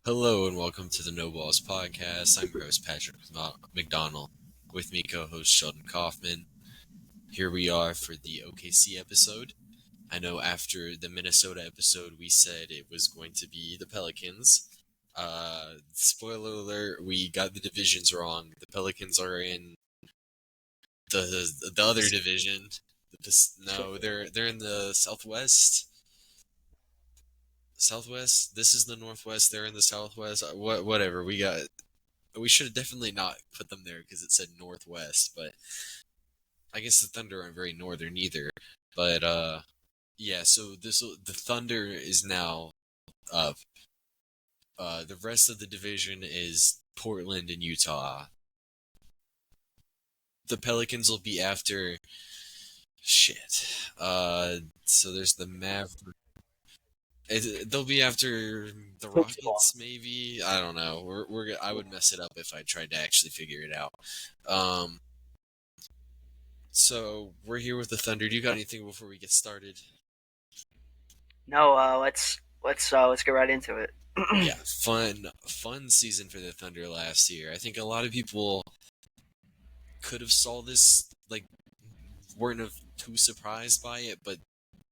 Hello and welcome to the No Balls Podcast. I'm your host Patrick McDonald. With me, co-host Sheldon Kaufman. Here we are for the OKC episode. I know after the Minnesota episode, we said it was going to be the Pelicans. Spoiler alert: we got the divisions wrong. The Pelicans are in the other division. No, they're in the Southwest. Southwest. This is the Northwest. They're in the Southwest. Whatever. We should have definitely not put them there because it said Northwest, but I guess the Thunder aren't very northern either. But yeah. So the Thunder is now up. The rest of the division is Portland and Utah. The Pelicans will be after. Shit. So there's the They'll be after the Rockets, maybe. I don't know. I would mess it up if I tried to actually figure it out. Um, so we're here with the Thunder. Do you got anything before we get started? No, let's get right into it. Yeah, fun season for the Thunder last year. I think a lot of people could have saw this, like, weren't too surprised by it, but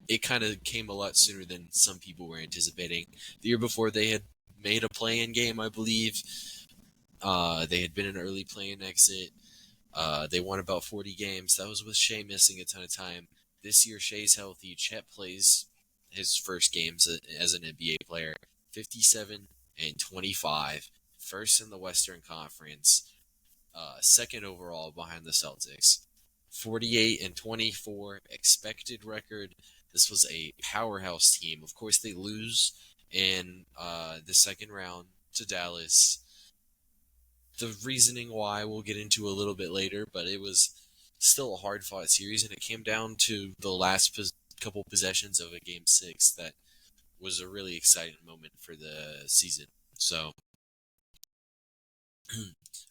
it kind of came a lot sooner than some people were anticipating. The year before, they had made a play-in game, I believe. They had been an early play-in exit. They won about 40 games. That was with Shea missing a ton of time. This year, Shea's healthy. Chet plays his first games as an NBA player. 57 and 25. First in the Western Conference. Second overall behind the Celtics. 48 and 24 expected record. This was a powerhouse team. Of course, they lose in the second round to Dallas. The reasoning why we'll get into a little bit later, but it was still a hard-fought series, and it came down to the last couple possessions of a Game 6 that was a really exciting moment for the season. So,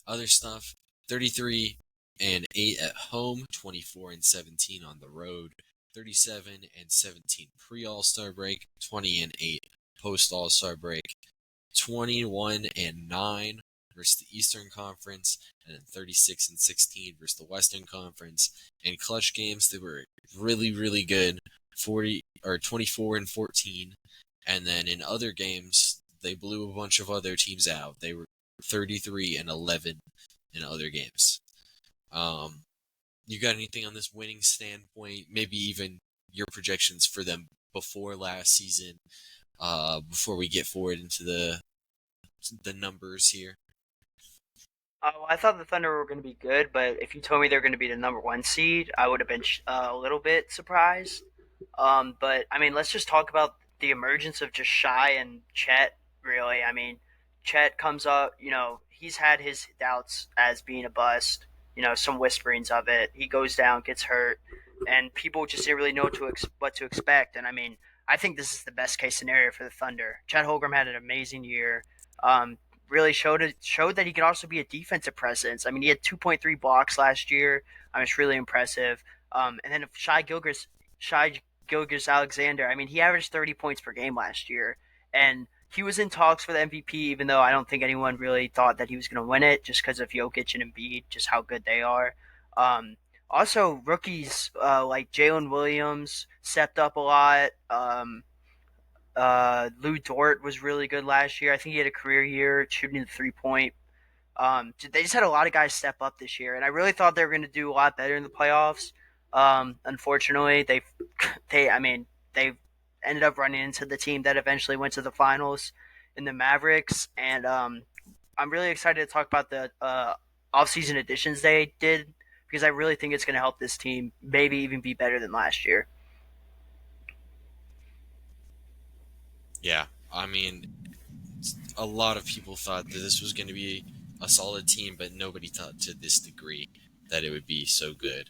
other stuff, 33 and 8 at home, 24 and 17 on the road, 37 and 17 pre-All-Star break, 20 and 8 post-All-Star break, 21 and 9 versus the Eastern Conference, and then 36 and 16 versus the Western Conference. In clutch games, they were really, really good, 24 and 14. And then in other games, they blew a bunch of other teams out. They were 33 and 11 in other games. You got anything on this winning standpoint? Maybe even your projections for them before last season, before we get forward into the numbers here. I thought the Thunder were going to be good, but if you told me they're going to be the number one seed, I would have been a little bit surprised. But I mean, let's just talk about the emergence of just Shy and Chet. Really, I mean, Chet comes up. He's had his doubts as being a bust. Some whisperings of it. He goes down, gets hurt, and people just didn't really know what to expect. And I mean, I think this is the best case scenario for the Thunder. Chet Holmgren had an amazing year. Really showed that he could also be a defensive presence. I mean, he had 2.3 blocks last year. It's really impressive. And then Shy Gilgis Alexander. I mean, he averaged 30 points per game last year, and he was in talks for the MVP. Even though I don't think anyone really thought that he was going to win it, just because of Jokic and Embiid, just how good they are. Um, Also, rookies like Jalen Williams stepped up a lot. Lou Dort was really good last year. I think he had a career year shooting the 3 point. They just had a lot of guys step up this year, and I really thought they were going to do a lot better in the playoffs. Unfortunately, they ended up running into the team that eventually went to the finals in the Mavericks, and I'm really excited to talk about the offseason additions they did because I really think it's going to help this team maybe even be better than last year. Yeah, I mean, a lot of people thought that this was going to be a solid team, but nobody thought to this degree that it would be so good.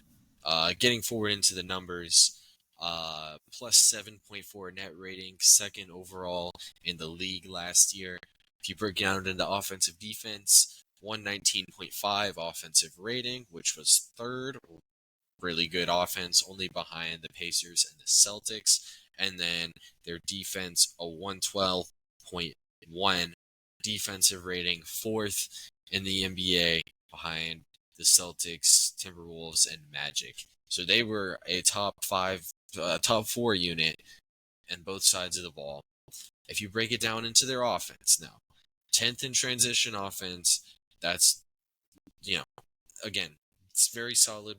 Getting forward into the numbers, plus 7.4 net rating, second overall in the league last year. If you break it down into offensive defense, 119.5 offensive rating, which was third. Really good offense, only behind the Pacers and the Celtics. And then their defense, a 112.1 defensive rating, 4th in the NBA behind the Celtics, Timberwolves, and Magic. So they were a top 4 unit on both sides of the ball. If you break it down into their offense now, 10th in transition offense, that's, again, it's very solid.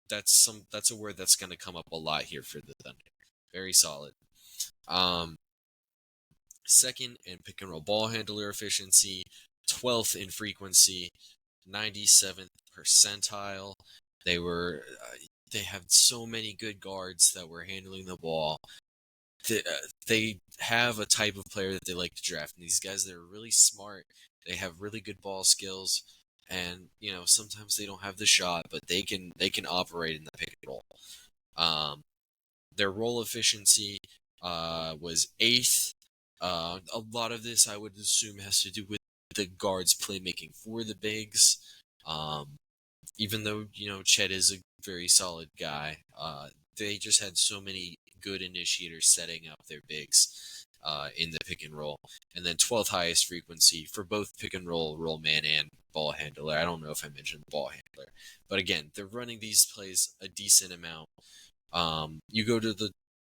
That's a word that's going to come up a lot here for the Thunder. Very solid. Second in pick and roll ball handler efficiency, 12th in frequency, 97th percentile. They have so many good guards that were handling the ball. They have a type of player that they like to draft. And these guys that are really smart, they have really good ball skills, and sometimes they don't have the shot, but they can operate in the pick and roll. Their roll efficiency was 8th. A lot of this, I would assume, has to do with the guards playmaking for the bigs. Even though Chet is a very solid guy, they just had so many good initiators setting up their bigs in the pick and roll. And then 12th highest frequency for both pick and roll man, and ball handler. I don't know if I mentioned ball handler, but again, they're running these plays a decent amount. You go to the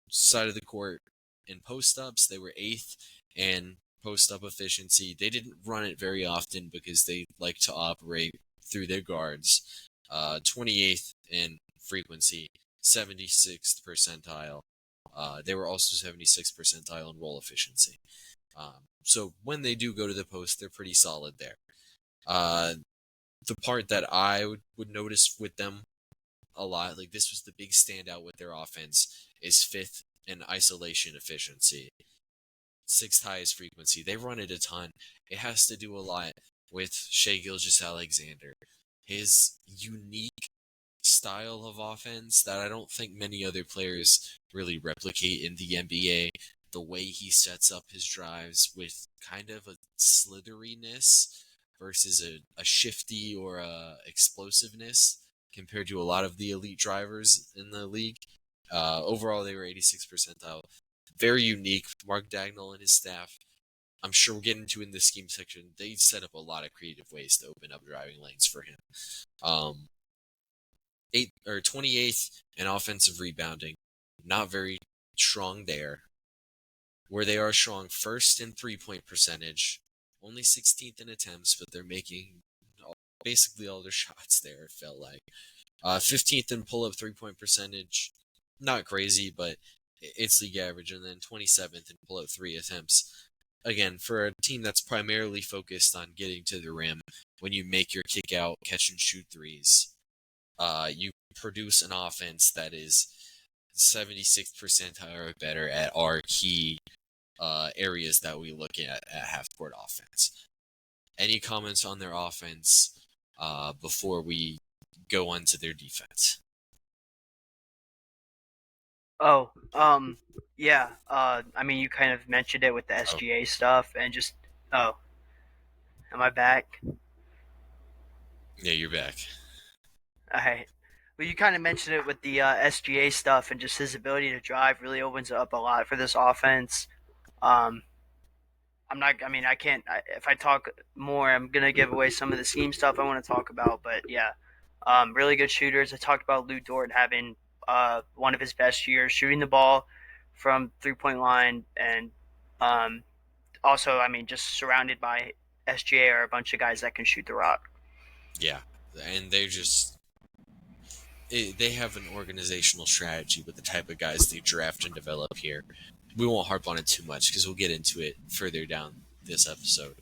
side of the court in post-ups, they were 8th in post-up efficiency. They didn't run it very often because they like to operate through their guards. 28th in frequency, 76th percentile. They were also 76th percentile in roll efficiency. So when they do go to the post, they're pretty solid there. The part that I would notice with them a lot, like this was the big standout with their offense, is 5th in isolation efficiency, 6th highest frequency. They run it a ton. It has to do a lot with Shai Gilgeous-Alexander, his unique style of offense that I don't think many other players really replicate in the NBA. The way he sets up his drives with kind of a slitheriness versus a shifty or a explosiveness compared to a lot of the elite drivers in the league. Overall, they were 86th percentile. Very unique. Mark Dagnall and his staff, I'm sure we'll get into in the scheme section, they set up a lot of creative ways to open up driving lanes for him. 28th in offensive rebounding. Not very strong there. Where they are strong, 1st in 3-point percentage. Only 16th in attempts, but they're making basically all their shots there, it felt like. 15th in pull-up 3-point percentage. Not crazy, but it's league average. And then 27th in pull-up 3 attempts. Again, for a team that's primarily focused on getting to the rim, when you make your kick-out, catch-and-shoot threes, you produce an offense that is 76th percentile or better at our key areas that we look at half-court offense. Any comments on their offense before we go on to their defense? Yeah. I mean, you kind of mentioned it with the SGA stuff, and just am I back? Yeah, you're back. All right. Well, you kind of mentioned it with the SGA stuff, and just his ability to drive really opens up a lot for this offense. I'm not. I mean, I can't. If I talk more, I'm gonna give away some of the scheme stuff I want to talk about. But yeah, really good shooters. I talked about Lou Dort having one of his best years shooting the ball from 3-point line, and also, I mean, just surrounded by SGA are a bunch of guys that can shoot the rock. Yeah, and they have an organizational strategy with the type of guys they draft and develop here. We won't harp on it too much because we'll get into it further down this episode.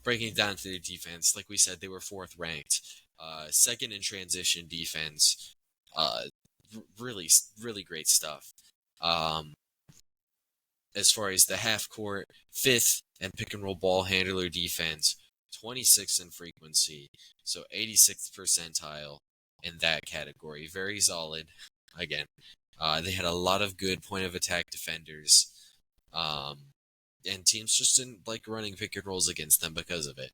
Breaking it down to their defense, like we said, they were 4th ranked. 2nd in transition defense. Really, really great stuff. As far as the half court, 5th in pick and roll ball handler defense, 26th in frequency, so 86th percentile in that category. Very solid. Again, they had a lot of good point of attack defenders, and teams just didn't like running pick and rolls against them because of it.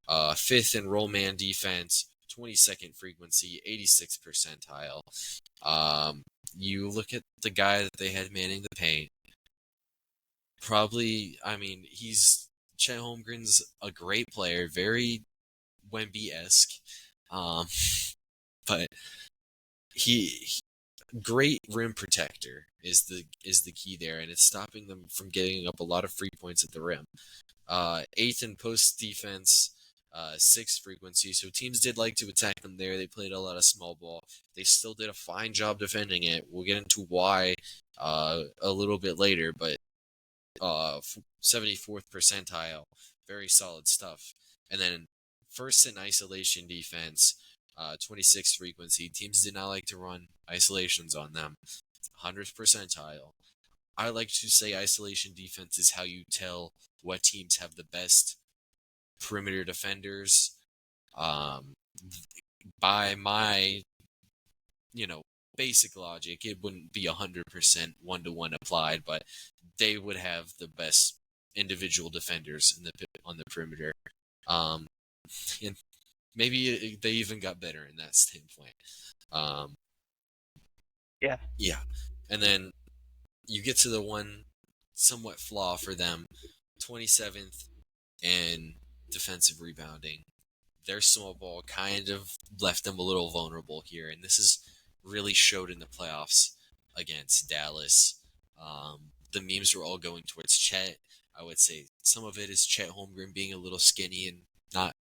5th in roll man defense, 22nd frequency, 86th percentile. You look at the guy that they had manning the paint. Probably, I mean, he's Chet Holmgren's a great player, very Wemby-esque, um, but he great rim protector is the key there, and it's stopping them from getting up a lot of free points at the rim. Eighth in post defense, sixth frequency. So teams did like to attack them there. They played a lot of small ball. They still did a fine job defending it. We'll get into why a little bit later, but 74th percentile, very solid stuff. And then first in isolation defense, 26th frequency. Teams did not like to run isolations on them. 100th percentile. I like to say isolation defense is how you tell what teams have the best perimeter defenders. Um, by my, basic logic, it wouldn't be 100% one-to-one applied, but they would have the best individual defenders on the perimeter. And maybe they even got better in that standpoint. Yeah. Yeah. And then you get to the one somewhat flaw for them, 27th in defensive rebounding. Their small ball kind of left them a little vulnerable here, and this is really showed in the playoffs against Dallas. The memes were all going towards Chet. I would say some of it is Chet Holmgren being a little skinny and not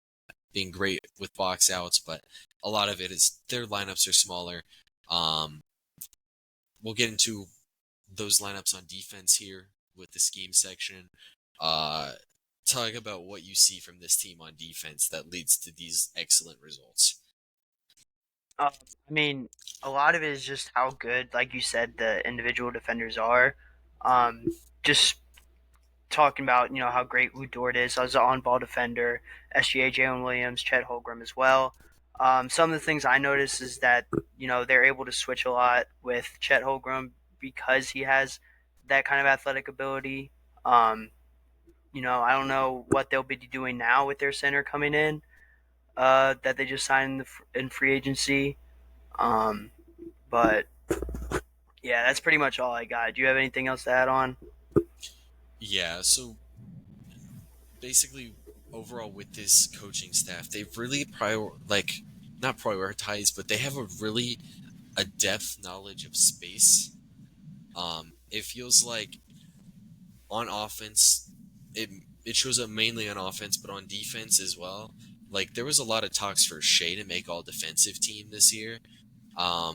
being great with box outs, but a lot of it is their lineups are smaller. We'll get into those lineups on defense here with the scheme section. Talk about what you see from this team on defense that leads to these excellent results. I mean, a lot of it is just how good, like you said, the individual defenders are. Just talking about how great Lou Dort is as an on-ball defender, SGA, Jalen Williams, Chet Holmgren as well. Some of the things I noticed is that they're able to switch a lot with Chet Holmgren because he has that kind of athletic ability. I don't know what they'll be doing now with their center coming in that they just signed in free agency. But yeah, that's pretty much all I got. Do you have anything else to add on? Yeah, so basically overall with this coaching staff, they've really not prioritized, but they have a depth knowledge of space. It feels like on offense, it shows up mainly on offense, but on defense as well. Like there was a lot of talks for Shea to make all defensive team this year. I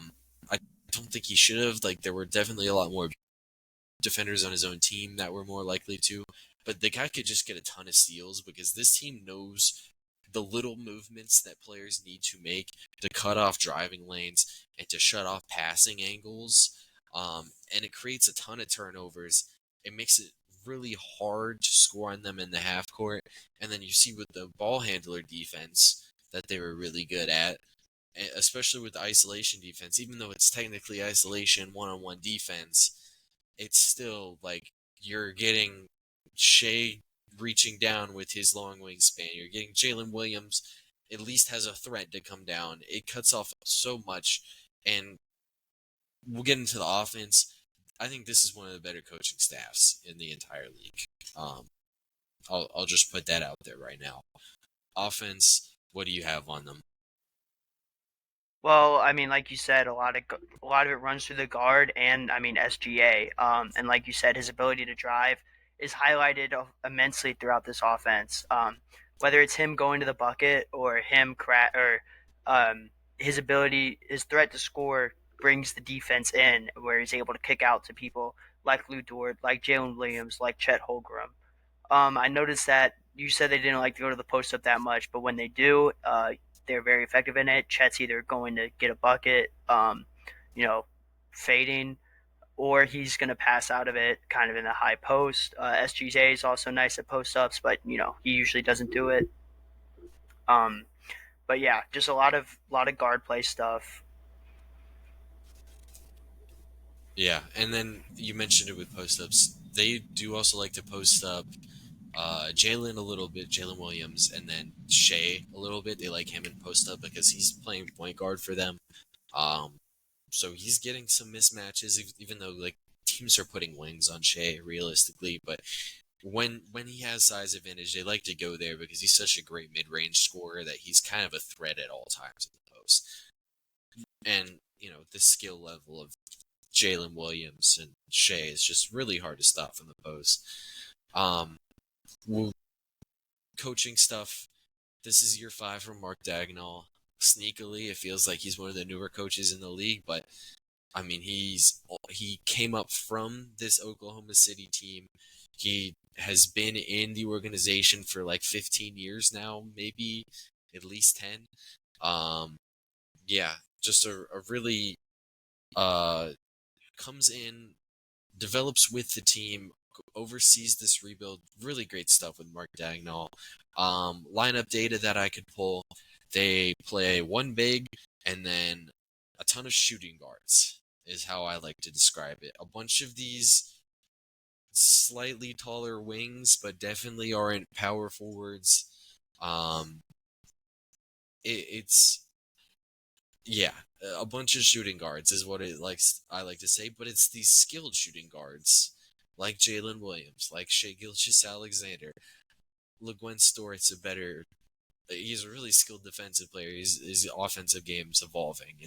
don't think he should have. Like there were definitely a lot more defenders on his own team that were more likely to, but the guy could just get a ton of steals because this team knows the little movements that players need to make to cut off driving lanes and to shut off passing angles. And it creates a ton of turnovers. It makes it really hard to score on them in the half court. And then you see with the ball handler defense that they were really good at, especially with the isolation defense, even though it's technically isolation one-on-one defense, it's still like you're getting Shea reaching down with his long wingspan. You're getting Jalen Williams at least has a threat to come down. It cuts off so much, and we'll get into the offense. I think this is one of the better coaching staffs in the entire league. I'll just put that out there right now. Offense, what do you have on them? Well, I mean, like you said, a lot of it runs through the guard, and I mean SGA. And like you said, his ability to drive is highlighted immensely throughout this offense. Whether it's him going to the bucket or his ability, his threat to score brings the defense in, where he's able to kick out to people like Lou Dort, like Jalen Williams, like Chet Holmgren. I noticed that you said they didn't like to go to the post up that much, but when they do, they're very effective in it. Chet's either going to get a bucket, fading, or he's going to pass out of it kind of in the high post. SGA is also nice at post ups, but he usually doesn't do it. But yeah, just a lot of guard play stuff. Yeah, and then you mentioned it with post ups. They do also like to post up Jalen a little bit, Jalen Williams, and then Shea a little bit. They like him in post up because he's playing point guard for them. So he's getting some mismatches, even though like teams are putting wings on Shea realistically, but when he has size advantage, they like to go there because he's such a great mid-range scorer that he's kind of a threat at all times in the post. And the skill level of Jalen Williams and Shea is just really hard to stop from the post. Well, coaching stuff. This is year 5 from Mark Dagnall. Sneakily, it feels like he's one of the newer coaches in the league, but I mean, he came up from this Oklahoma City team. He has been in the organization for like 15 years now, maybe at least 10. Yeah, just a really comes in, develops with the team, oversees this rebuild. Really great stuff with Mark Dagnall. Lineup data that I could pull. They play one big and then a ton of shooting guards is how I like to describe it. A bunch of these slightly taller wings, but definitely aren't power forwards. Um, it's yeah, a bunch of shooting guards is what I like to say, but it's these skilled shooting guards like Jalen Williams, like Shea Gilgeous-Alexander. LeGwen Stort's a better. He's a really skilled defensive player. His offensive game's evolving.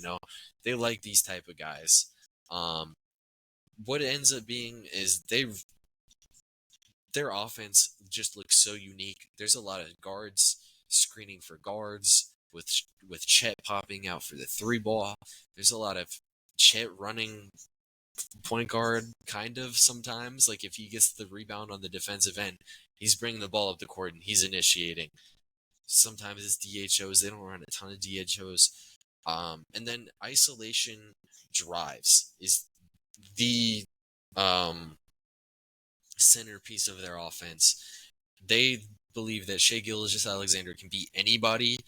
They like these type of guys. What it ends up being is their offense just looks so unique. There's a lot of guards screening for guards with Chet popping out for the 3-ball. There's a lot of Chet running point guard kind of sometimes. Like if he gets the rebound on the defensive end, he's bringing the ball up the court and he's initiating. Sometimes it's DHOs. They don't run a ton of DHOs. And then isolation drives is the centerpiece of their offense. They believe that Shea Gilgeous-Alexander can beat anybody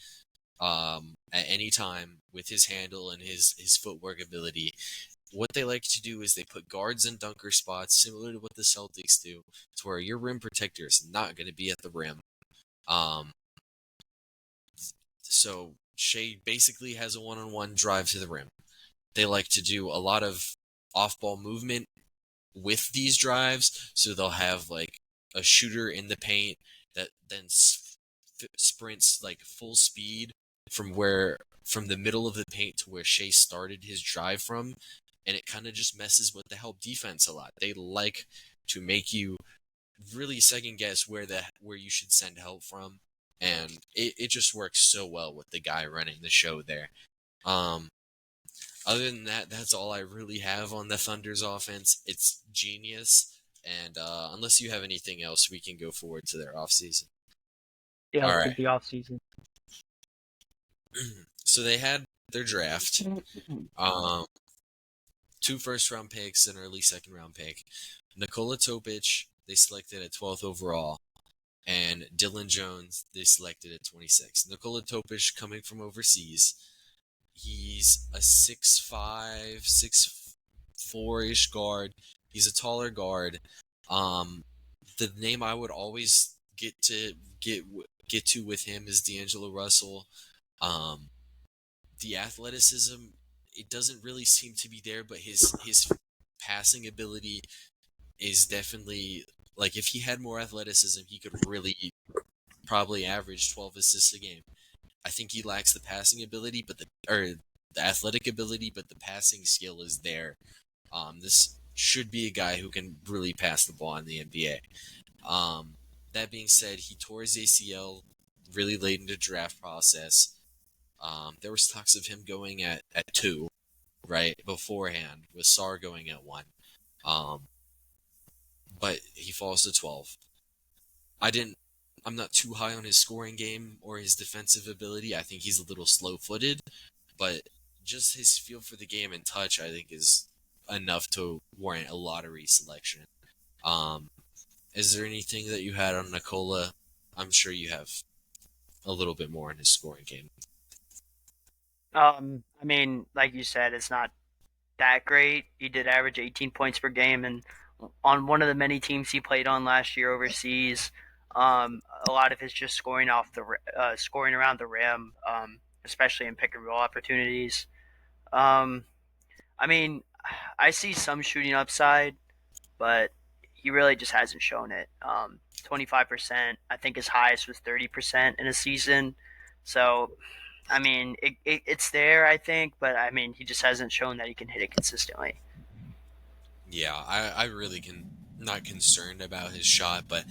at any time with his handle and his footwork ability. What they like to do is they put guards in dunker spots, similar to what the Celtics do, to where your rim protector is not going to be at the rim. So Shea basically has a one-on-one drive to the rim. They like to do a lot of off-ball movement with these drives, so they'll have like a shooter in the paint that then sprints like full speed from the middle of the paint to where Shea started his drive from, and it kind of just messes with the help defense a lot. They like to make you really second guess where you should send help from, and it just works so well with the guy running the show there. Other than that, that's all I really have on the Thunder's offense. It's genius, and unless you have anything else, we can go forward to their offseason. Yeah, All let's right. do the off season. So they had their draft. 2 first-round picks, an early second-round pick. Nikola Topic, they selected at 12th overall, and Dylan Jones, they selected at 26. Nikola Topic coming from overseas. He's a 6'5", 6'4"-ish guard. He's a taller guard. The name I would always get to with him is D'Angelo Russell. The athleticism, it doesn't really seem to be there, but his passing ability is definitely, like, if he had more athleticism, he could really probably average 12 assists a game. I think he lacks the passing ability, the athletic ability, but the passing skill is there. This should be a guy who can really pass the ball in the NBA. That being said, he tore his ACL really late in the draft process. There was talks of him going at 2, right, beforehand, with Sarr going at 1. But he falls to 12. I'm not too high on his scoring game or his defensive ability. I think he's a little slow-footed, but just his feel for the game and touch, I think, is enough to warrant a lottery selection. Is there anything that you had on Nikola? I'm sure you have a little bit more in his scoring game. I mean, like you said, it's not that great. He did average 18 points per game, and on one of the many teams he played on last year overseas, a lot of his just scoring around the rim, especially in pick and roll opportunities. I mean, I see some shooting upside, but he really just hasn't shown it. 25%. I think his highest was 30% in a season. So, I mean, it's there, I think, but I mean, he just hasn't shown that he can hit it consistently. Yeah, I really can not concerned about his shot, but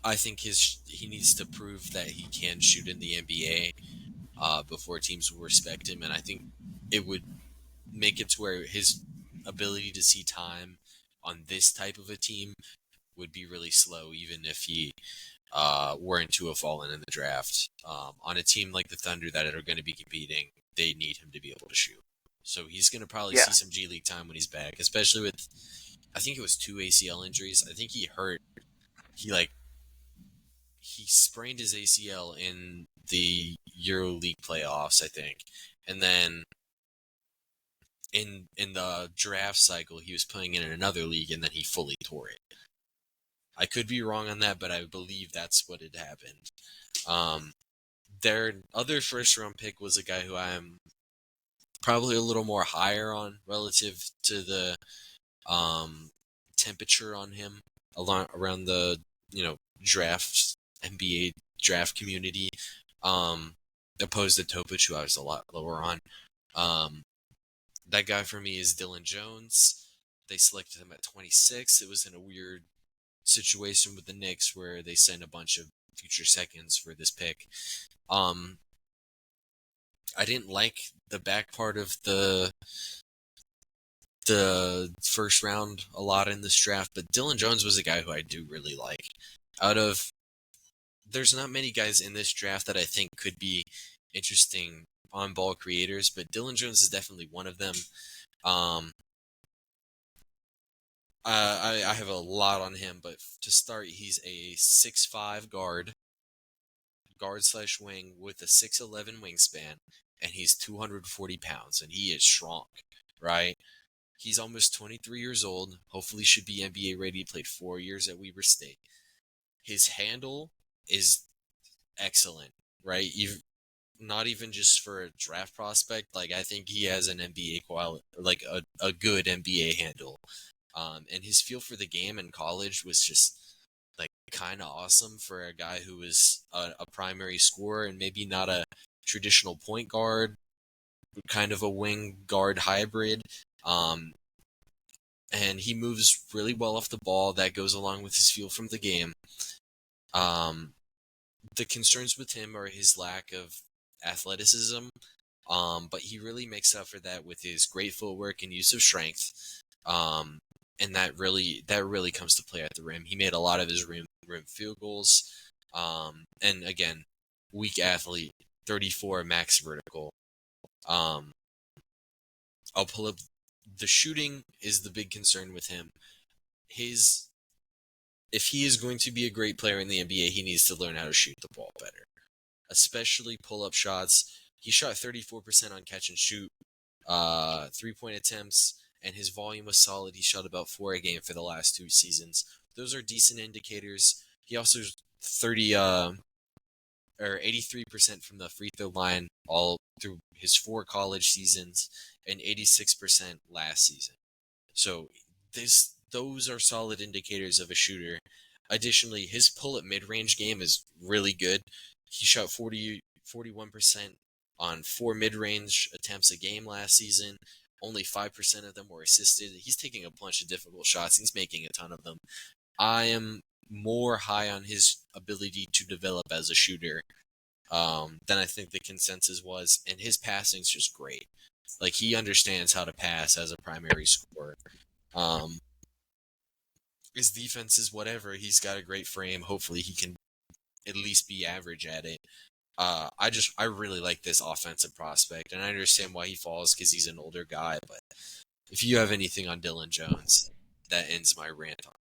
I think he needs to prove that he can shoot in the NBA before teams will respect him, and I think it would make it to where his ability to see time on this type of a team would be really slow, even if he weren't to have fallen in the draft. On a team like the Thunder that are going to be competing, they need him to be able to shoot. So he's going to probably Yeah. see some G League time when he's back, especially with, I think it was 2 ACL injuries. I think he hurt. He like he sprained his ACL in the Euro League playoffs, I think, and then in the draft cycle he was playing in another league, and then he fully tore it. I could be wrong on that, but I believe that's what had happened. Um, their other first round pick was a guy who I am probably a little more higher on relative to the um, temperature on him along around the draft NBA draft community, um, opposed to Topic, who I was a lot lower on. Um, that guy for me is Dylan Jones. They selected him at 26. It was in a weird situation with the Knicks where they sent a bunch of future seconds for this pick. I didn't like the back part of the first round a lot in this draft, but Dylan Jones was a guy who I do really like. Out of There's not many guys in this draft that I think could be interesting on ball creators, but Dylan Jones is definitely one of them. Um, I have a lot on him, but to start, he's a 6'5" guard slash wing with a 6'11" wingspan, and he's 240 pounds, and he is strong, right? He's almost 23 years old. Hopefully, should be NBA ready. He played 4 years at Weber State. His handle is excellent, right? Not even just for a draft prospect. Like, I think he has an NBA quality, like a good NBA handle. And his feel for the game in college was just like kind of awesome for a guy who was a primary scorer and maybe not a traditional point guard, kind of a wing guard hybrid. Um, and he moves really well off the ball. That goes along with his feel from the game. Um, the concerns with him are his lack of athleticism, but he really makes up for that with his great footwork and use of strength. And that really comes to play at the rim. He made a lot of his rim field goals. And again, weak athlete, 34 max vertical. Um, I'll pull up the shooting is the big concern with him. His If he is going to be a great player in the NBA, he needs to learn how to shoot the ball better, especially pull-up shots. He shot 34% on catch and shoot, 3-point attempts, and his volume was solid. He shot about 4 a game for the last 2 seasons. Those are decent indicators. He also 30 or 83% from the free throw line all through his 4 college seasons and 86% last season. So those are solid indicators of a shooter. Additionally, his pull-up mid-range game is really good. He shot 41% on 4 mid-range attempts a game last season. Only 5% of them were assisted. He's taking a bunch of difficult shots. He's making a ton of them. I am more high on his ability to develop as a shooter than I think the consensus was, and his passing's just great. Like, he understands how to pass as a primary scorer. Um, his defense is whatever. He's got a great frame. Hopefully, he can at least be average at it. I really like this offensive prospect, and I understand why he falls because he's an older guy. But if you have anything on Dylan Jones, that ends my rant on.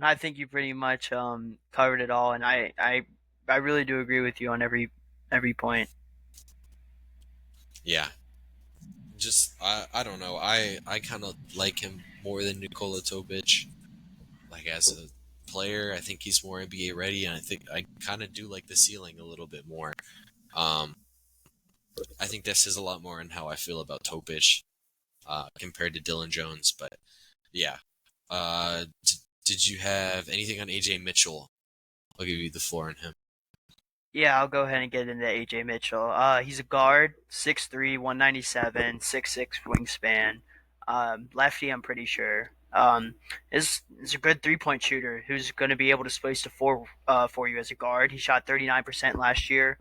I think you pretty much covered it all, and I really do agree with you on every point. Yeah, just I don't know. I kind of like him more than Nikola Topic. Like, as a player, I think he's more NBA ready, and I think I kind of do like the ceiling a little bit more. Um, I think this says a lot more on how I feel about Topic compared to Dylan Jones. But yeah, Did you have anything on AJ Mitchell? I'll give you the floor on him. Yeah, I'll go ahead and get into AJ Mitchell. He's a guard, 6'3", 197, 6'6" wingspan. Lefty, I'm pretty sure. Is a good 3-point shooter who's going to be able to space the floor for you as a guard. He shot 39% last year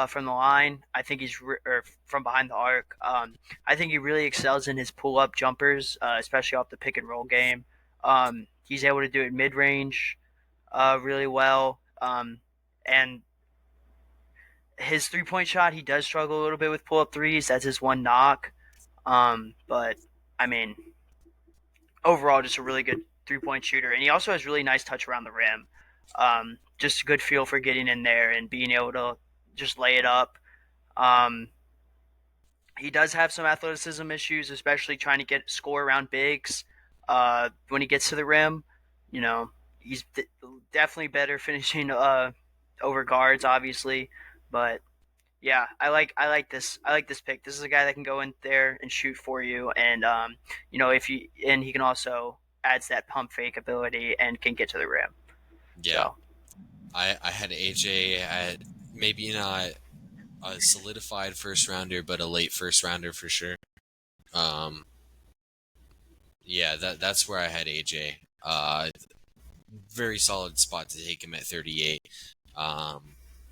from the line. I think or from behind the arc. I think he really excels in his pull-up jumpers, especially off the pick and roll game. He's able to do it mid-range really well. And his 3-point shot, he does struggle a little bit with pull up threes. That's his one knock. But I mean, overall, just a really good 3-point shooter, and he also has really nice touch around the rim. Just a good feel for getting in there and being able to just lay it up. Um, he does have some athleticism issues, especially trying to get score around bigs. When he gets to the rim, you know, he's definitely better finishing over guards, obviously, but yeah, I like this pick. This is a guy that can go in there and shoot for you, and if you and he can also adds that pump fake ability and can get to the rim. Yeah, So I had AJ at maybe not a solidified first rounder, but a late first rounder for sure. Um, yeah, that's where I had AJ. Very solid spot to take him at 38.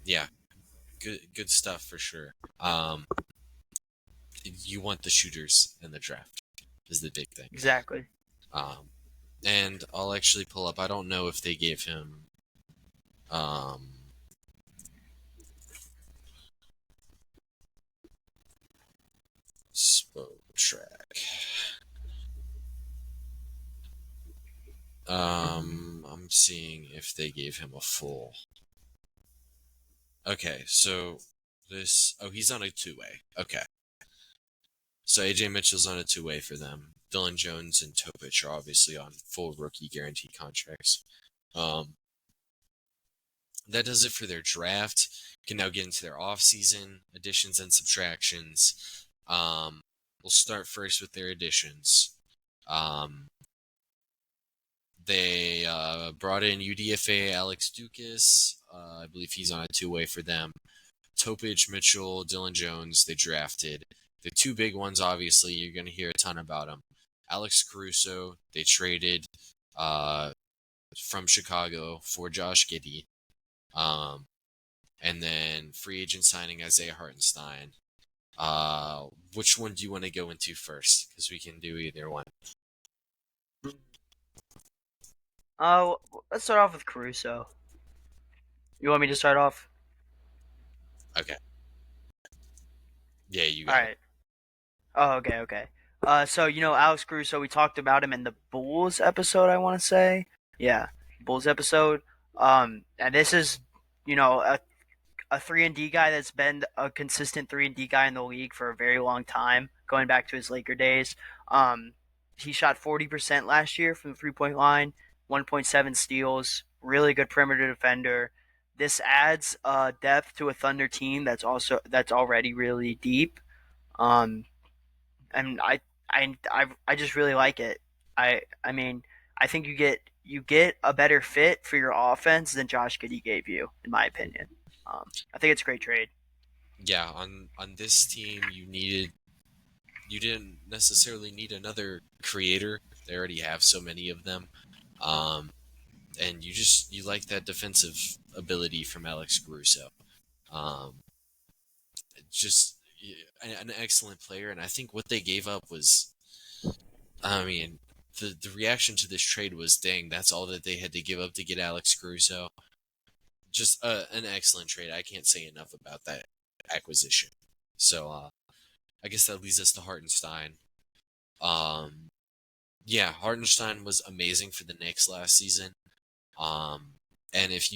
Yeah, good stuff for sure. You want the shooters in the draft is the big thing. exactly. Um, and I'll actually pull up. I don't know if they gave him Spoke track. I'm seeing if they gave him a full. Okay, so he's on a two-way. Okay. So AJ Mitchell's on a two-way for them. Dylan Jones and Topic are obviously on full rookie guarantee contracts. That does it for their draft. Can now get into their off-season additions and subtractions. We'll start first with their additions. They brought in UDFA Alex Dukas. I believe he's on a two-way for them. Topage, Mitchell, Dylan Jones, they drafted. The two big ones, obviously, you're going to hear a ton about them. Alex Caruso, they traded from Chicago for Josh Giddey. And then free agent signing Isaiah Hartenstein. Which one do you want to go into first? Because we can do either one. Oh, let's start off with Caruso. You want me to start off? Okay. Yeah, you All got it. right. Oh, okay. So Alex Caruso, we talked about him in the Bulls episode. I want to say, yeah, Bulls episode. And this is, a 3-and-D guy that's been a consistent 3-and-D guy in the league for a very long time, going back to his Laker days. He shot 40% last year from the 3-point line, 1.7 steals, really good perimeter defender. This adds depth to a Thunder team that's already really deep. Um, and I just really like it. I mean, I think you get a better fit for your offense than Josh Giddey gave you, in my opinion. I think it's a great trade. Yeah, on this team, you didn't necessarily need another creator. They already have so many of them. And you like that defensive ability from Alex Caruso. Um, just an excellent player, and I think what they gave up was, I mean, the reaction to this trade was, dang, that's all that they had to give up to get Alex Caruso. Just an excellent trade. I can't say enough about that acquisition. So I guess that leads us to Hartenstein. Yeah, Hartenstein was amazing for the Knicks last season. And if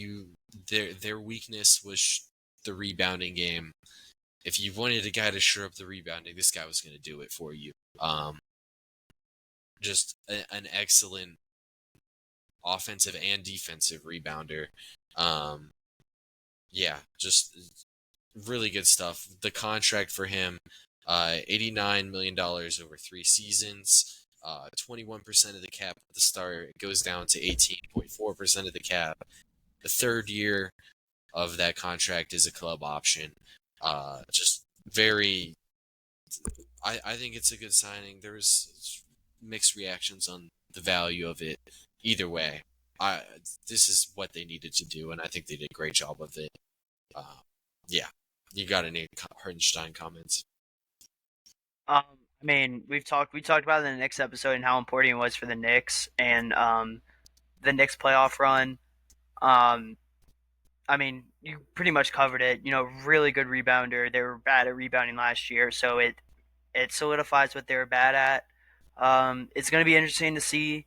their weakness was the rebounding game. If you wanted a guy to shore up the rebounding, this guy was going to do it for you. Just an excellent offensive and defensive rebounder. Yeah, just really good stuff. The contract for him, $89 million over 3 seasons. 21% of the cap at the start. It goes down to 18.4% of the cap. The third year of that contract is a club option. Just very, I think it's a good signing. There's mixed reactions on the value of it. Either way, I this is what they needed to do, and I think they did a great job of it. Yeah, you got any Hartenstein comments? I mean, we talked about it in the Knicks episode and how important it was for the Knicks and the Knicks playoff run. Um, I mean, you pretty much covered it. You know, really good rebounder. They were bad at rebounding last year, so it solidifies what they were bad at. It's going to be interesting to see.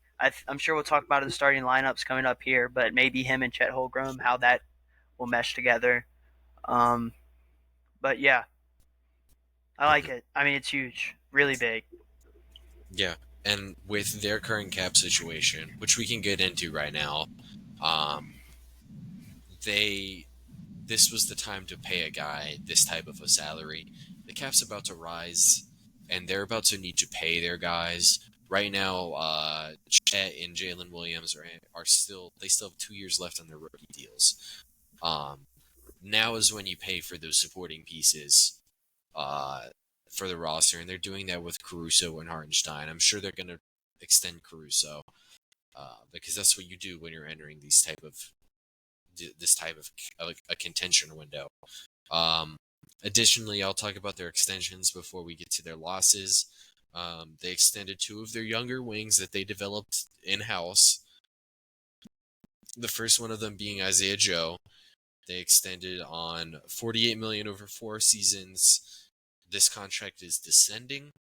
I'm sure we'll talk about the starting lineups coming up here, but maybe him and Chet Holmgren, how that will mesh together. Um, but yeah, I like Mhm. it. I mean, it's huge, really big. Yeah, and with their current cap situation, which we can get into right now, um, they this was the time to pay a guy this type of a salary. The cap's about to rise, and they're about to need to pay their guys. Right now, Chet and Jalen Williams are still they still have 2 years left on their rookie deals. Um, Now is when you pay for those supporting pieces uh, for the roster, and they're doing that with Caruso and Hartenstein. I'm sure they're going to extend Caruso because that's what you do when you're entering this type of a contention window. Um, Additionally, I'll talk about their extensions before we get to their losses. They extended two of their younger wings that they developed in house. The first one of them being Isaiah Joe. They extended on 48 million over 4 seasons. This contract is descending.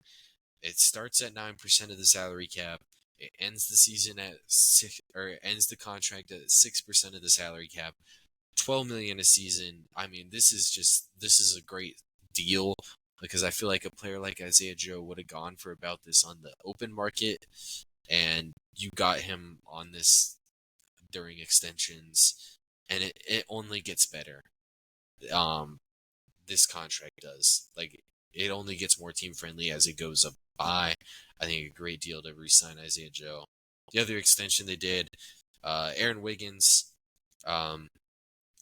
It starts at 9% of the salary cap. It ends the season at ends the contract at 6% of the salary cap. 12 million a season. I mean, this is a great deal because I feel like a player like Isaiah Joe would have gone for about this on the open market, and you got him on this during extensions, and it only gets better. Um, this contract does. Like, it only gets more team friendly as it goes up by. I think a great deal to re-sign Isaiah Joe. The other extension they did, Aaron Wiggins, um,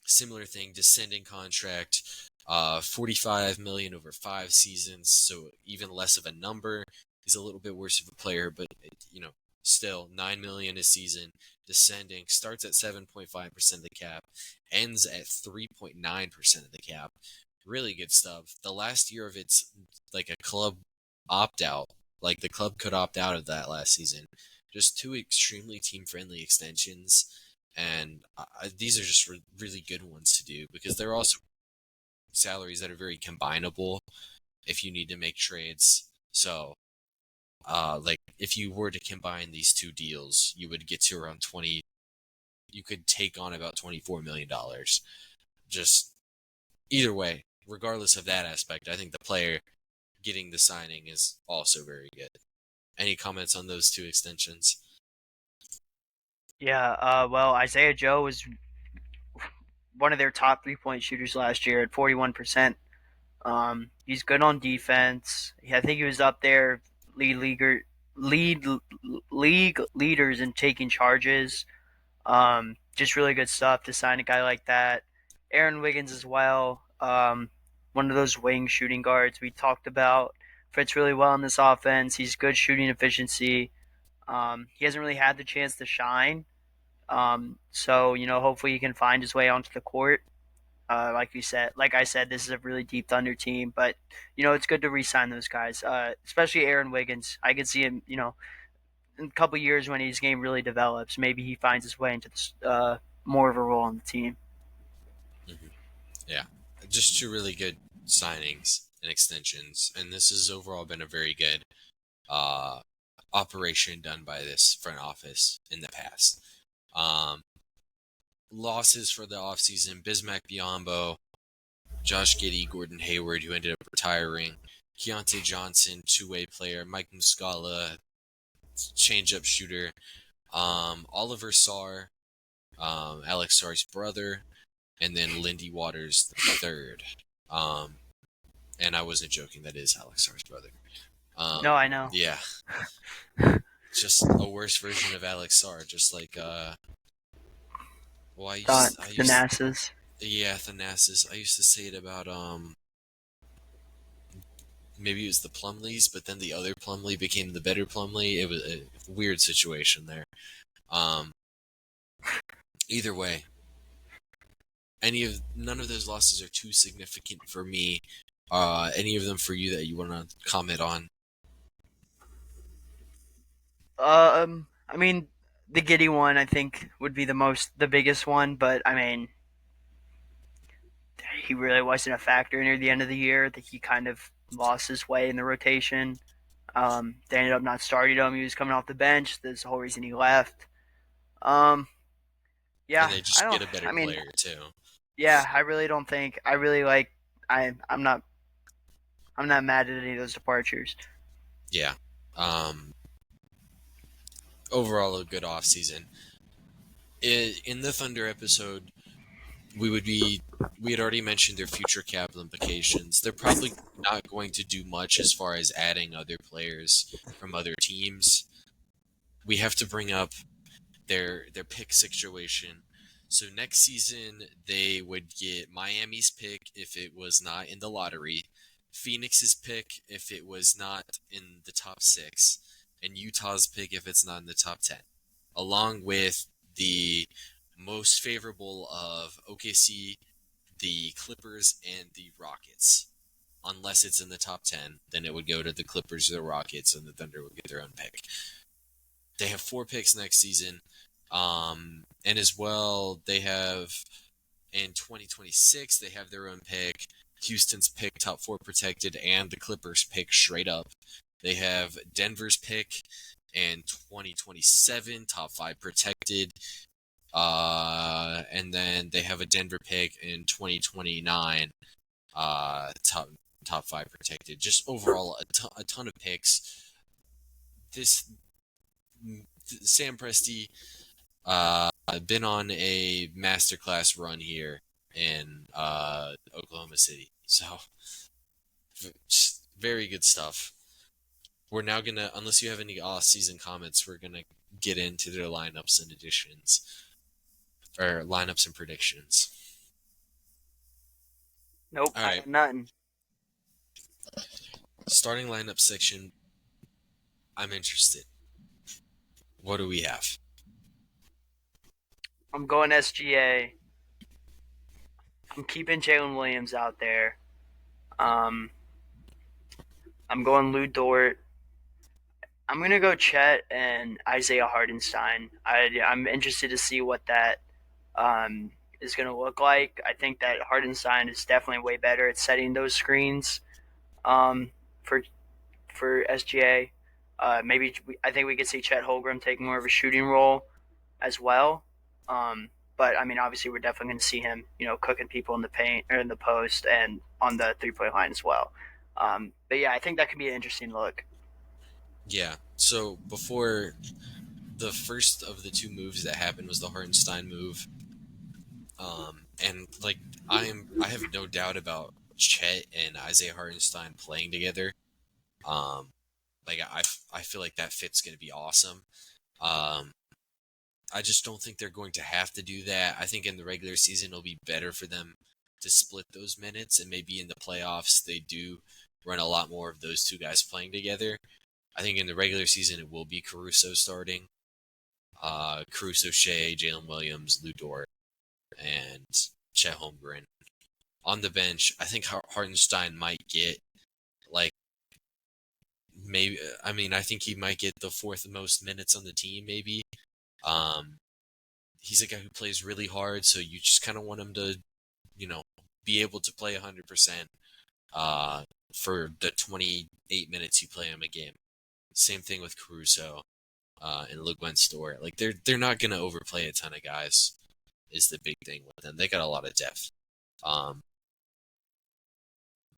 similar thing, descending contract, 45 million over 5 seasons, so even less of a number. He's a little bit worse of a player, but still 9 million a season, descending, starts at 7.5% of the cap, ends at 3.9% of the cap. Really good stuff. The last year of it's like a club opt out. Like the club could opt out of that last season. Just two extremely team friendly extensions, and these are just really good ones to do because they're also salaries that are very combinable if you need to make trades. So, like if you were to combine these two deals, you would get to around 20. You could take on about $24 million. Just either way, regardless of that aspect, I think the player getting the signing is also very good. Any comments on those two extensions? Yeah. Well, Isaiah Joe was one of their top 3 point shooters last year at 41%. He's good on defense. I think he was up there lead leaguer lead league leaders in taking charges. Just really good stuff to sign a guy like that. Aaron Wiggins as well. One of those wing shooting guards we talked about. Fits really well in this offense. He's good shooting efficiency. He hasn't really had the chance to shine. So hopefully he can find his way onto the court. Like I said, this is a really deep Thunder team, but it's good to re-sign those guys, especially Aaron Wiggins. I could see him, in a couple years when his game really develops, maybe he finds his way into this, more of a role on the team. Mm-hmm. Yeah, just two really good signings and extensions, and this has overall been a very good uh, operation done by this front office in the past. Um, Losses for the offseason: Bismack Biyombo, Josh Giddey, Gordon Hayward, who ended up retiring, Keontae Johnson, two-way player, Mike Muscala, change-up shooter, Oliver Sarr, Alex Sarr's brother, and then Lindy Waters the third. And I wasn't joking, that is Alex Sarr's brother. No, I know. Yeah, just a worse version of Alex Sarr. Just like well, I The used NASA's. yeah, Thanasis. I used to say it about maybe it was the Plumleys, but then the other Plumley became the better Plumley. It was a weird situation there. Um, Either way, none of those losses are too significant for me. Any of them for you that you want to comment on? I mean, the Giddy one I think would be the biggest one, but I mean, he really wasn't a factor near the end of the year. That he kind of lost his way in the rotation. They ended up not starting him. He was coming off the bench. That's the whole reason he left. Um, And yeah, they I just don't. get a better I mean, player too. yeah, I really don't think. I really like. I'm not. I'm not mad at any of those departures. Yeah. Um, Overall, a good off season. In the Thunder episode, we had already mentioned their future cap implications. They're probably not going to do much as far as adding other players from other teams. We have to bring up their pick situation. So next season they would get Miami's pick if it was not in the lottery, Phoenix's pick if it was not in the top 6, and Utah's pick if it's not in the top 10, along with the most favorable of OKC, the Clippers, and the Rockets. Unless it's in the top 10, then it would go to the Clippers or the Rockets, and the Thunder would get their own pick. They have 4 picks next season. And as well, they have in 2026, they have their own pick. Houston's pick, top 4 protected, and the Clippers pick straight up. They have Denver's pick in 2027, top 5 protected. And then they have a Denver pick in 2029, top 5 protected. Just overall, a ton of picks. This Sam Presti been on a masterclass run here in Oklahoma City. So, just very good stuff. We're now gonna, unless you have any off-season comments, we're gonna get into their lineups and additions, or lineups and predictions. Nope, All I right, got nothing. starting lineup section. I'm interested. What do we have? I'm going SGA. I'm keeping Jalen Williams out there. Um, I'm going Lou Dort. I'm gonna go Chet and Isaiah Hardenstein. I'm interested to see what that is gonna look like. I think that Hardenstein is definitely way better at setting those screens um, for SGA. I think we could see Chet Holmgren taking more of a shooting role as well. But I mean, obviously, we're definitely going to see him, cooking people in the paint or in the post and on the 3-point line as well. But yeah, I think that could be an interesting look. Yeah. So before the first of the 2 moves that happened was the Hartenstein move. And like I have no doubt about Chet and Isaiah Hartenstein playing together. Um, like I feel like that fit's going to be awesome. Um, I just don't think they're going to have to do that. I think in the regular season it'll be better for them to split those minutes, and maybe in the playoffs they do run a lot more of those 2 guys playing together. I think in the regular season it will be Caruso starting. Caruso, Shea, Jalen Williams, Lou Dort, and Chet Holmgren. On the bench, I think Hartenstein might get like maybe. I mean, I think he might get the 4th most minutes on the team. Maybe. Um, he's a guy who plays really hard, so you just kind of want him to, you know, be able to play 100% for the 28 minutes you play him a game. Same thing with Caruso and Le Store. Like they're not gonna overplay a ton of guys. Is the big thing with them. They got a lot of depth. Um,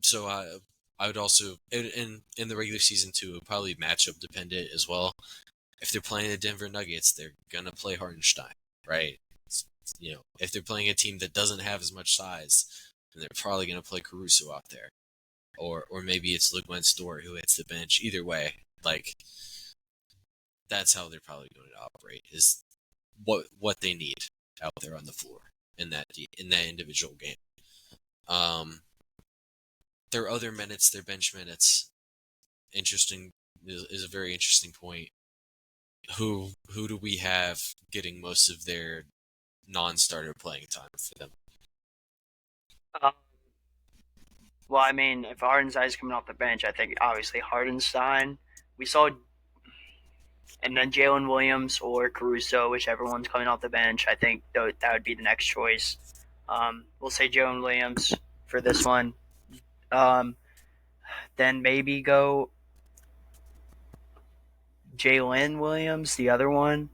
so I would also in the regular season too, probably matchup dependent as well. If they're playing the Denver Nuggets, they're gonna play Hartenstein, right? If they're playing a team that doesn't have as much size, then they're probably gonna play Caruso out there. or maybe it's Luke Dort who hits the bench. Either way, like that's how they're probably going to operate. Is what they need out there on the floor in that individual game. Their other minutes, their bench minutes, interesting is a very interesting point. Who do we have getting most of their non-starter playing time for them? Um, well, I mean, if Hardenstein's coming off the bench, I think obviously Hardenstein. We saw, and then Jalen Williams or Caruso, whichever one's coming off the bench. I think that would be the next choice. We'll say Jalen Williams for this one. Um, then maybe go Jalen Williams, the other one.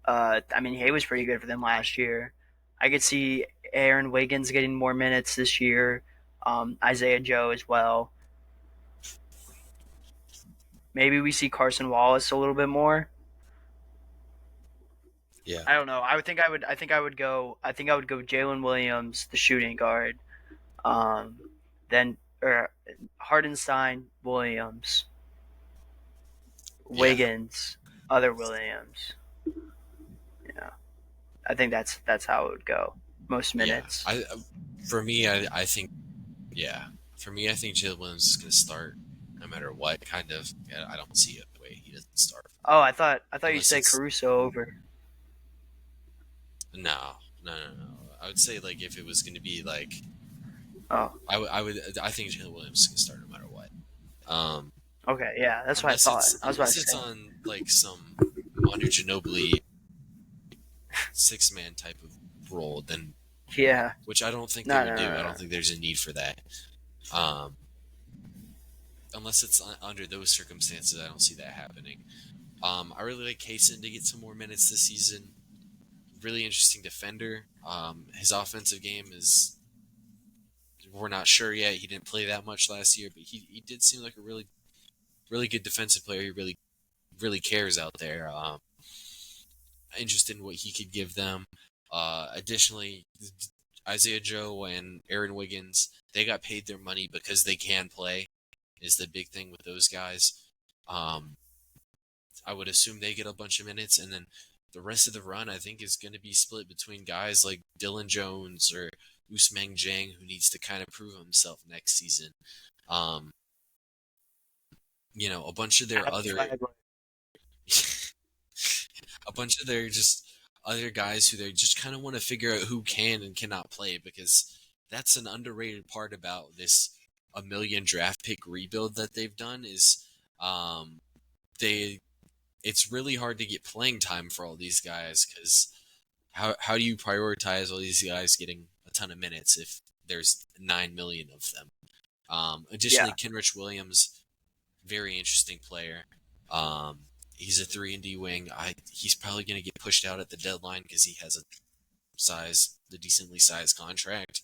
I mean, he was pretty good for them last year. I could see Aaron Wiggins getting more minutes this year. Isaiah Joe as well. Maybe we see Carson Wallace a little bit more. Yeah, I don't know. I think I would. I think I would go. I think I would go Jalen Williams, the shooting guard. Um, then or Hardenstein, Williams, yeah, Wiggins, other Williams. Yeah, I think that's how it would go. Most yeah. minutes. For me, I think yeah. For me, I think Jalen Williams is going to start no matter what. Kind of. I don't see it the way he doesn't start Oh, I thought you unless said it's Caruso over. no. I would say like if it was going to be like Oh, I think Jalen Williams is going to start no matter what. Um, okay, yeah, that's what I thought. I was about unless to it's say. on like some Manu Ginobili 6-man type of role, then Yeah, which I don't think they no, would no, do. no, I no. don't think there's a need for that. Um, unless it's under those circumstances, I don't see that happening. I really like Kaysen to get some more minutes this season. Really interesting defender. His offensive game is we're not sure yet. He didn't play that much last year, but he did seem like a really good defensive player. He really cares out there. Interested in what he could give them. Additionally, Isaiah Joe and Aaron Wiggins, they got paid their money because they can play, is the big thing with those guys. Um, I would assume they get a bunch of minutes, and then the rest of the run, I think, is going to be split between guys like Dylan Jones or Ousmane Dieng, who needs to kind of prove himself next season. Um, a bunch of their Happy other flag. a bunch of their just other guys who they just kind of want to figure out who can and cannot play because that's an underrated part about this a million draft pick rebuild that they've done is um, they it's really hard to get playing time for all these guys because how do you prioritize all these guys getting a ton of minutes if there's 9 million of them? Additionally, Yeah, Kenrich Williams, very interesting player. Um, he's a 3-and-D wing. He's probably going to get pushed out at the deadline because he has the decently sized contract.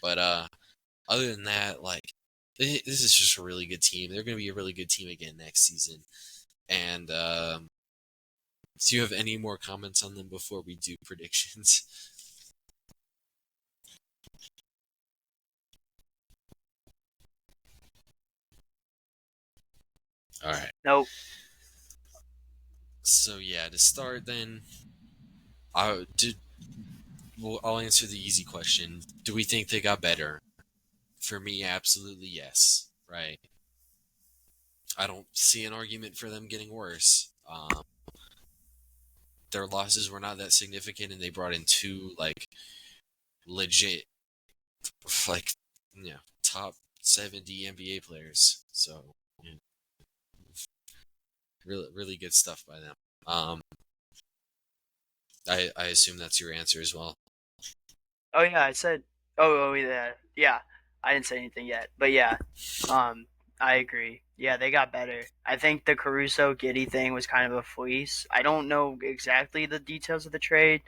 But other than that, like this is just a really good team. They're going to be a really good team again next season. And do you have any more comments on them before we do predictions? All right. nope. So yeah, to start then, I'll answer the easy question. Do we think they got better? For me, absolutely yes. Right. I don't see an argument for them getting worse. Their losses were not that significant, and they brought in two like legit, like top 70 NBA players. So really good stuff by them. I assume that's your answer as well. Oh yeah, I said. Oh yeah, yeah. I didn't say anything yet, but yeah, I agree. Yeah, they got better. I think the Caruso Giddy thing was kind of a fleece. I don't know exactly the details of the trade.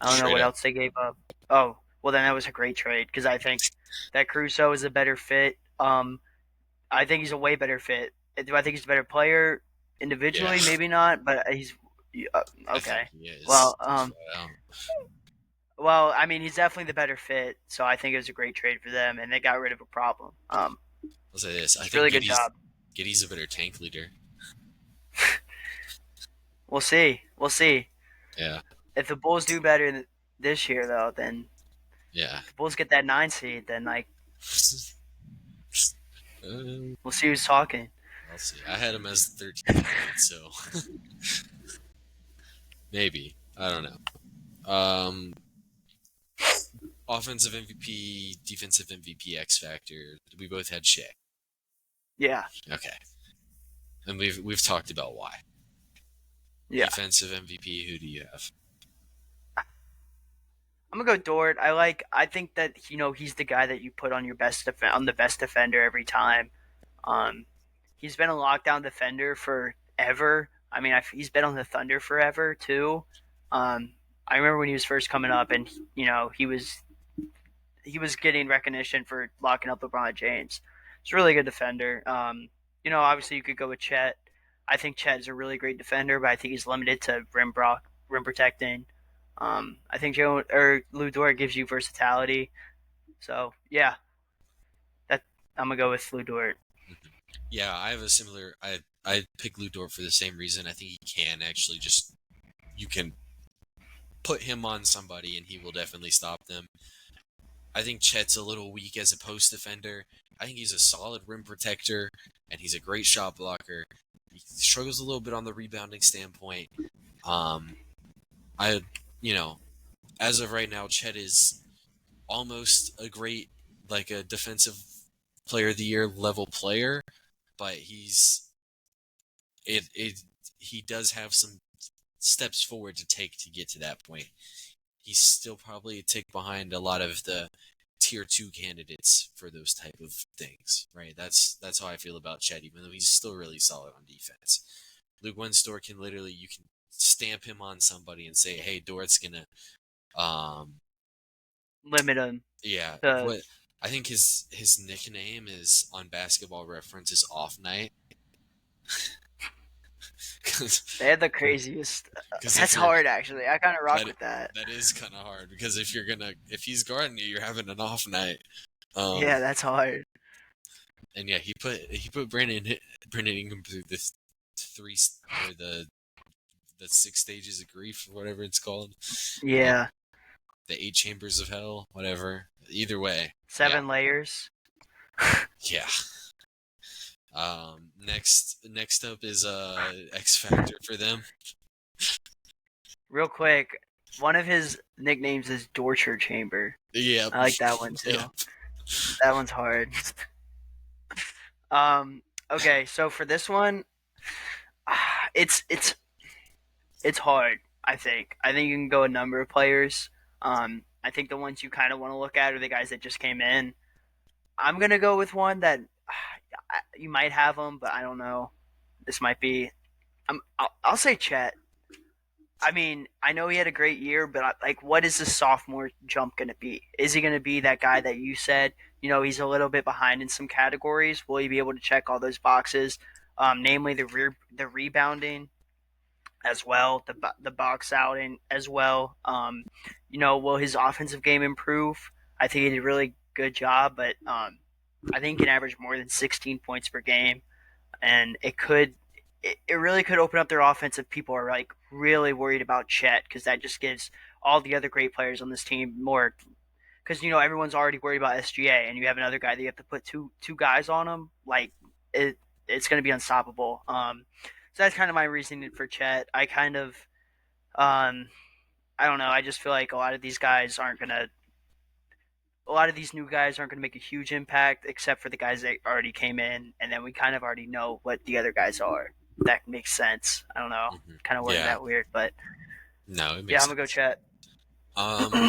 I don't know Straight what up. else they gave up. Oh, well then that was a great trade because I think that Caruso is a better fit. I think he's a way better fit. Do I think he's a better player Yeah, individually? Maybe not, but he's I think okay. he is. Well, well, I mean, he's definitely the better fit, so I think it was a great trade for them, and they got rid of a problem. I'll say this. I think Really good job. Giddy's a better tank leader. We'll see. We'll see. Yeah. If the Bulls do better this year, though, then Yeah. if the Bulls get that 9 seed, then like Uh, we'll see who's talking. I'll see. I had him as the 13th seed, so maybe. I don't know. Offensive MVP, defensive MVP, X Factor. We both had Shea. Yeah. Okay. And we've talked about why. Yeah. Defensive MVP, who do you have? I'm gonna go Dort. I think that he's the guy that you put on your on the best defender every time. Um, he's been a lockdown defender forever. I mean, he's been on the Thunder forever too. I remember when he was first coming up, and he was getting recognition for locking up LeBron James. He's a really good defender. Obviously you could go with Chet. I think Chet is a really great defender, but I think he's limited to rim protecting. I think Lou Dort gives you versatility. So yeah, that I'm gonna go with Lou Dort. Yeah, I have a similar. I pick Lou Dort for the same reason. I think he can actually just you can put him on somebody and he will definitely stop them. I think Chet's a little weak as a post defender. I think he's a solid rim protector and he's a great shot blocker. He struggles a little bit on the rebounding standpoint. I as of right now, Chet is almost a great like a defensive player of the year level player, but he does have some steps forward to take to get to that point. He's still probably a tick behind a lot of the tier 2 candidates for those type of things, right? That's how I feel about Chet, even though he's still really solid on defense. Luke Winstor can you can stamp him on somebody and say, hey, Dort's gonna Limit him. yeah, To, what I think his nickname is on Basketball Reference is Off Night. they had the craziest. That's if you're hard, actually. I kind of rock with that. that is kind of hard because if he's guarding you, you're having an off night. Yeah, that's hard. And yeah, he put Brandon Ingram through this three or the 6 stages of grief or whatever it's called. Yeah. The 8 chambers of hell, whatever. Either way. 7 layers. Yeah. Next up is X Factor for them. Real quick, one of his nicknames is Torture Chamber. Yeah. I like that one too. Yeah. That one's hard. Okay, so for this one, it's hard. I think you can go a number of players. I think the ones you kind of want to look at are the guys that just came in. I'm gonna go with one that you might have them, but I don't know. This might be. I'll say Chet. I mean, I know he had a great year, but what is the sophomore jump going to be? Is he going to be that guy that you said, he's a little bit behind in some categories? Will he be able to check all those boxes, namely the rebounding as well, the box outing as well? Will his offensive game improve? I think he did a really good job, but I think he can average more than 16 points per game, and it really could open up their offense if people are really worried about Chet, because that just gives all the other great players on this team more. Because everyone's already worried about SGA, and you have another guy that you have to put two guys on him. It's going to be unstoppable. So that's kind of my reasoning for Chet. I kind of, I don't know. I just feel like a lot of these new guys aren't going to make a huge impact, except for the guys that already came in, and then we kind of already know what the other guys are. That makes sense. I don't know. Kind of worded that weird, but no, it makes yeah, I'm sense. gonna go Chet.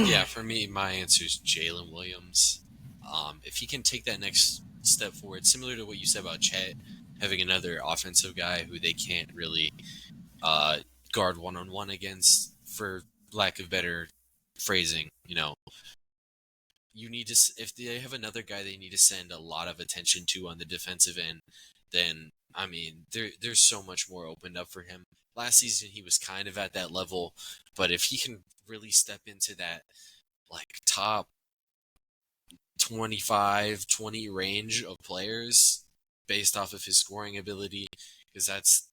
Yeah, for me, my answer is Jalen Williams. If he can take that next step forward, similar to what you said about Chet, having another offensive guy who they can't really guard one-on-one against, for lack of better phrasing, you need to, if they have another guy they need to send a lot of attention to on the defensive end, then I mean there's so much more opened up for him. Last season he was kind of at that level, but if he can really step into that top 25, 20 range of players based off of his scoring ability, because that's,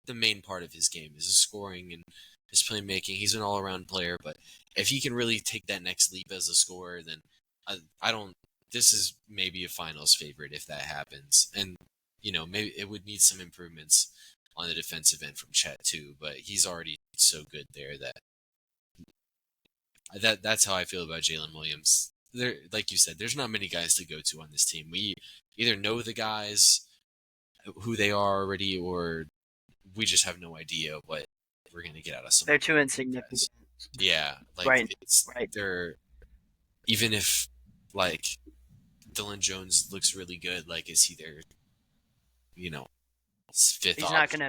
the main part of his game is his scoring and his playmaking. He's an all-around player, but if he can really take that next leap as a scorer, then I don't. This is maybe a finals favorite if that happens, and maybe it would need some improvements on the defensive end from Chet too. But he's already so good there that's how I feel about Jalen Williams. There, like you said, there's not many guys to go to on this team. We either know the guys who they are already, or we just have no idea what we're gonna get out of some. They're too insignificant. Yeah, like Right. they're, even if like Dylan Jones looks really good, like is he their fifth He's option?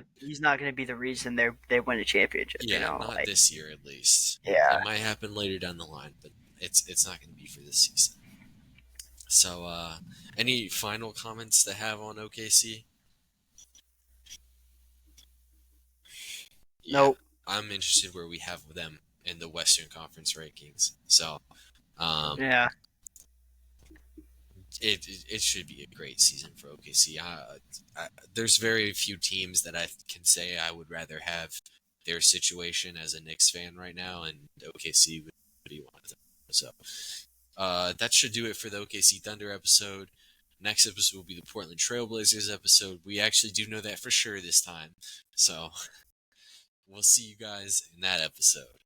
not gonna be the reason they win a championship. Yeah, not this year at least. Yeah. It might happen later down the line, but it's not going to be for this season. So, any final comments to have on OKC? Yeah, Nope. I'm interested where we have them in the Western Conference rankings. So, Yeah. it should be a great season for OKC. There's very few teams that I can say I would rather have their situation as a Knicks fan right now, and OKC would be one of them. So, that should do it for the OKC Thunder episode. Next episode will be the Portland Trailblazers episode. We actually do know that for sure this time. So, we'll see you guys in that episode.